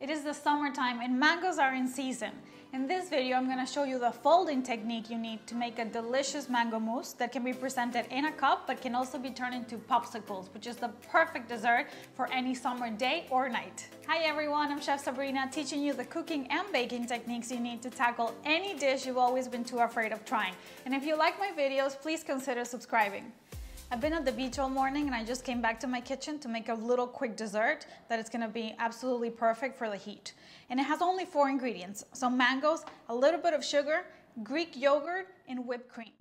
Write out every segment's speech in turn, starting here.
It is the summertime and mangoes are in season. In this video, I'm going to show you the folding technique you need to make a delicious mango mousse that can be presented in a cup but can also be turned into popsicles, which is the perfect dessert for any summer day or night. Hi everyone, I'm Chef Sabrina, teaching you the cooking and baking techniques you need to tackle any dish you've always been too afraid of trying. And if you like my videos, please consider subscribing. I've been at the beach all morning and I just came back to my kitchen to make a little quick dessert that is going to be absolutely perfect for the heat. And it has only 4 ingredients. So mangoes, a little bit of sugar, Greek yogurt, and whipped cream.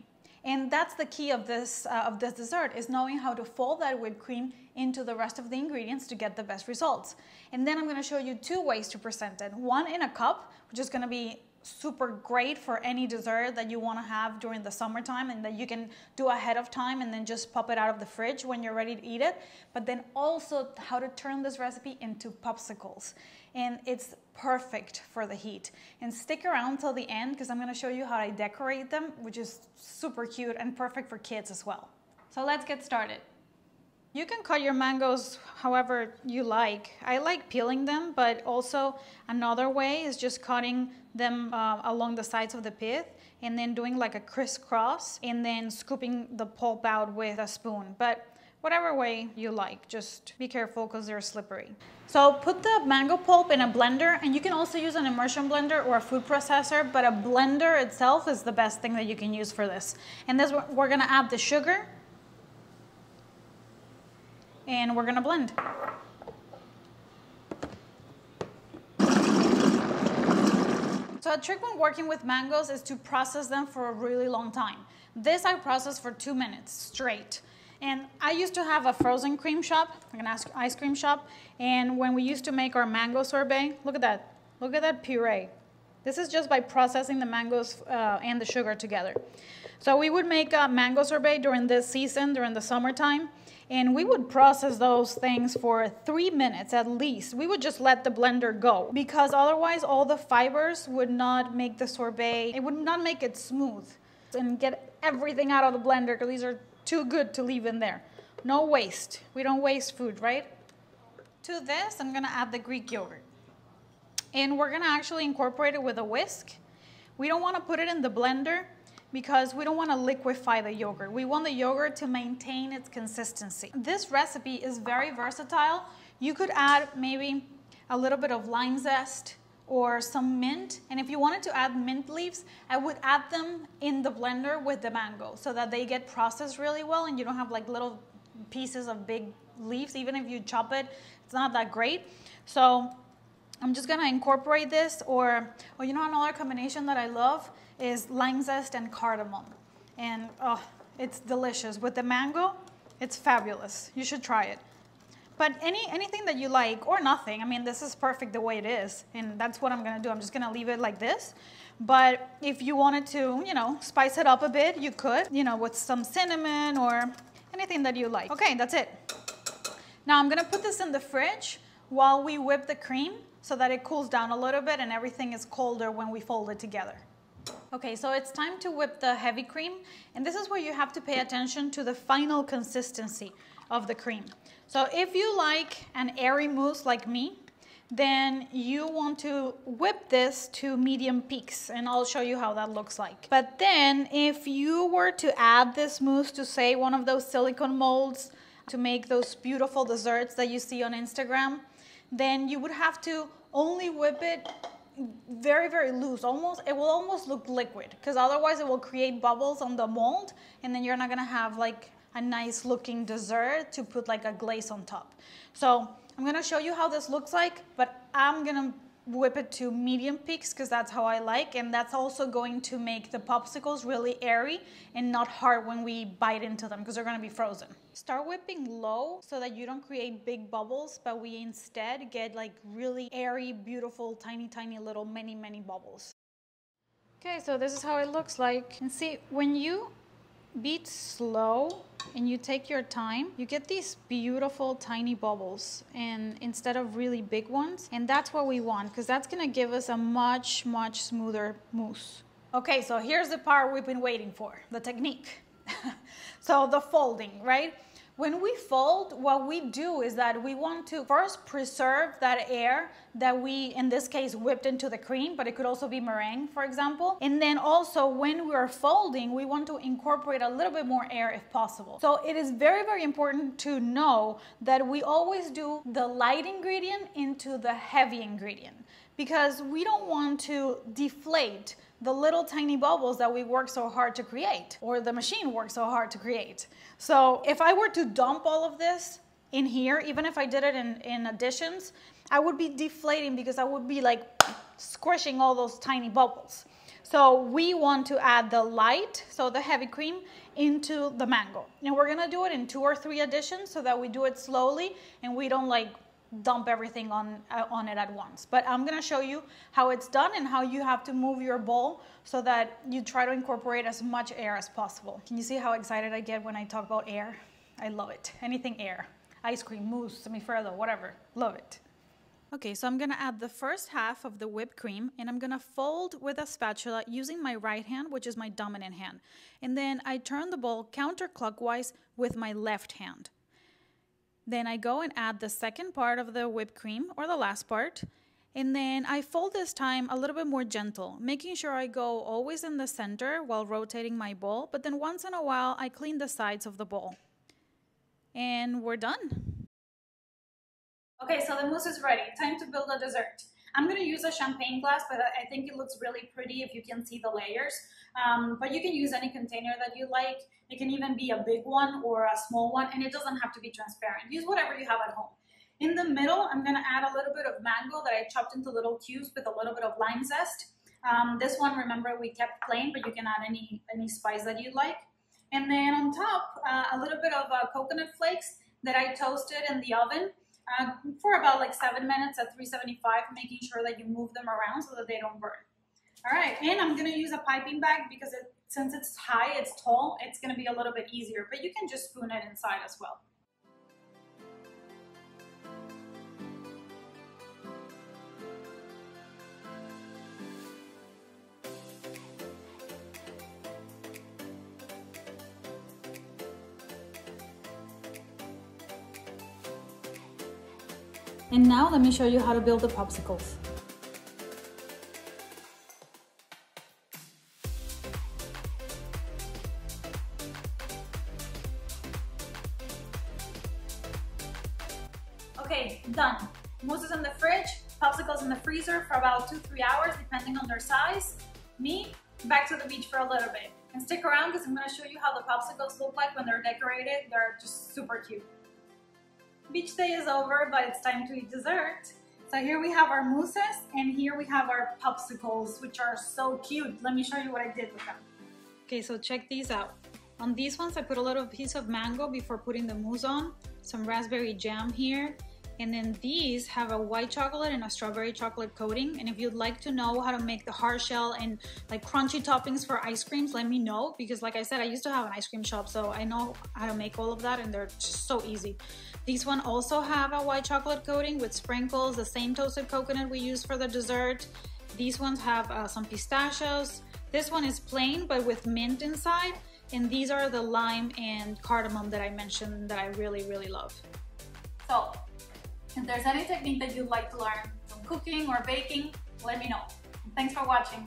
And that's the key of this dessert, is knowing how to fold that whipped cream into the rest of the ingredients to get the best results. And then I'm going to show you 2 ways to present it. One in a cup, which is going to be super great for any dessert that you want to have during the summertime and that you can do ahead of time and then just pop it out of the fridge when you're ready to eat it. But then also how to turn this recipe into popsicles. And it's perfect for the heat. And stick around till the end because I'm going to show you how I decorate them, which is super cute and perfect for kids as well. So let's get started. You can cut your mangoes however you like. I like peeling them, but also another way is just cutting them along the sides of the pith and then doing like a crisscross and then scooping the pulp out with a spoon. But whatever way you like, just be careful because they're slippery. So put the mango pulp in a blender, and you can also use an immersion blender or a food processor, but a blender itself is the best thing that you can use for this. And this, we're gonna add the sugar, and we're gonna blend. So a trick when working with mangoes is to process them for a really long time. This I processed for 2 minutes straight. And I used to have a frozen cream shop, like an ice cream shop, and when we used to make our mango sorbet, look at that puree. This is just by processing the mangoes and the sugar together. So we would make a mango sorbet during this season, during the summertime, and we would process those things for 3 minutes at least. We would just let the blender go because otherwise all the fibers would not make the sorbet, it would not make it smooth and get everything out of the blender because these are too good to leave in there. No waste. We don't waste food, right? To this, I'm gonna add the Greek yogurt. And we're gonna actually incorporate it with a whisk. We don't wanna put it in the blender because we don't want to liquefy the yogurt. We want the yogurt to maintain its consistency. This recipe is very versatile. You could add maybe a little bit of lime zest or some mint. And if you wanted to add mint leaves, I would add them in the blender with the mango so that they get processed really well and you don't have like little pieces of big leaves. Even if you chop it, it's not that great. So I'm just gonna incorporate this, or you know, another combination that I love is lime zest and cardamom. And oh, it's delicious. With the mango, it's fabulous. You should try it. But anything that you like, or nothing. I mean, this is perfect the way it is. And that's what I'm gonna do. I'm just gonna leave it like this. But if you wanted to, you know, spice it up a bit, you could, you know, with some cinnamon or anything that you like. Okay, that's it. Now I'm gonna put this in the fridge while we whip the cream so that it cools down a little bit and everything is colder when we fold it together. Okay, so it's time to whip the heavy cream, and this is where you have to pay attention to the final consistency of the cream. So if you like an airy mousse like me, then you want to whip this to medium peaks, and I'll show you how that looks like. But then if you were to add this mousse to, say, one of those silicone molds to make those beautiful desserts that you see on Instagram, then you would have to only whip it very, very loose. It will almost look liquid because otherwise it will create bubbles on the mold and then you're not gonna have like a nice looking dessert to put like a glaze on top. So I'm gonna show you how this looks like, but I'm gonna whip it to medium peaks because that's how I like, and that's also going to make the popsicles really airy and not hard when we bite into them because they're gonna be frozen. Start whipping low so that you don't create big bubbles, but we instead get like really airy, beautiful, tiny little mini bubbles. Okay, so this is how it looks like. And see, when you beat slow and you take your time, you get these beautiful tiny bubbles and instead of really big ones. And that's what we want because that's gonna give us a much smoother mousse. Okay, so here's the part we've been waiting for, the technique. So the folding, right? When we fold, what we do is that we want to first preserve that air that we, in this case, whipped into the cream, but it could also be meringue, for example. And then also when we're folding, we want to incorporate a little bit more air if possible. So it is very, very important to know that we always do the light ingredient into the heavy ingredient, because we don't want to deflate the little tiny bubbles that we work so hard to create, or the machine works so hard to create. So if I were to dump all of this in here, even if I did it in additions, I would be deflating because I would be like squishing all those tiny bubbles. So we want to add the light, so the heavy cream, into the mango. And we're gonna do it in 2 or 3 additions so that we do it slowly and we don't like dump everything on it at once. But I'm gonna show you how it's done and how you have to move your bowl so that you try to incorporate as much air as possible. Can you see how excited I get when I talk about air? I love it. Anything air. Ice cream, mousse, semifreddo, whatever. Love it. Okay, so I'm gonna add the first half of the whipped cream and I'm gonna fold with a spatula using my right hand, which is my dominant hand. And then I turn the bowl counterclockwise with my left hand. Then I go and add the second part of the whipped cream, or the last part. And then I fold this time a little bit more gentle, making sure I go always in the center while rotating my bowl, but then once in a while I clean the sides of the bowl. And we're done. Okay, so the mousse is ready. Time to build a dessert. I'm gonna use a champagne glass, but I think it looks really pretty if you can see the layers. But you can use any container that you like. It can even be a big one or a small one, and it doesn't have to be transparent. Use whatever you have at home. In the middle, I'm gonna add a little bit of mango that I chopped into little cubes with a little bit of lime zest. This one, remember, we kept plain, but you can add any spice that you like. And then on top, a little bit of coconut flakes that I toasted in the oven for about like 7 minutes at 375, making sure that you move them around so that they don't burn. All right, and I'm gonna use a piping bag because since it's high, it's tall, it's gonna be a little bit easier, but you can just spoon it inside as well. And now let me show you how to build the popsicles. Okay, done. Mousse is in the fridge, popsicles in the freezer for about 2-3 hours, depending on their size. Me, back to the beach for a little bit. And stick around because I'm gonna show you how the popsicles look like when they're decorated. They're just super cute. Beach day is over, but it's time to eat dessert. So here we have our mousses, and here we have our popsicles, which are so cute. Let me show you what I did with them. Okay, so check these out. On these ones, I put a little piece of mango before putting the mousse on, some raspberry jam here, and then these have a white chocolate and a strawberry chocolate coating. And if you'd like to know how to make the hard shell and like crunchy toppings for ice creams, let me know, because like I said, I used to have an ice cream shop, so I know how to make all of that, and they're just so easy. These one also have a white chocolate coating with sprinkles, the same toasted coconut we use for the dessert. These ones have some pistachios. This one is plain but with mint inside, and these are the lime and cardamom that I mentioned that I really, really love. So if there's any technique that you'd like to learn from cooking or baking, let me know. Thanks for watching.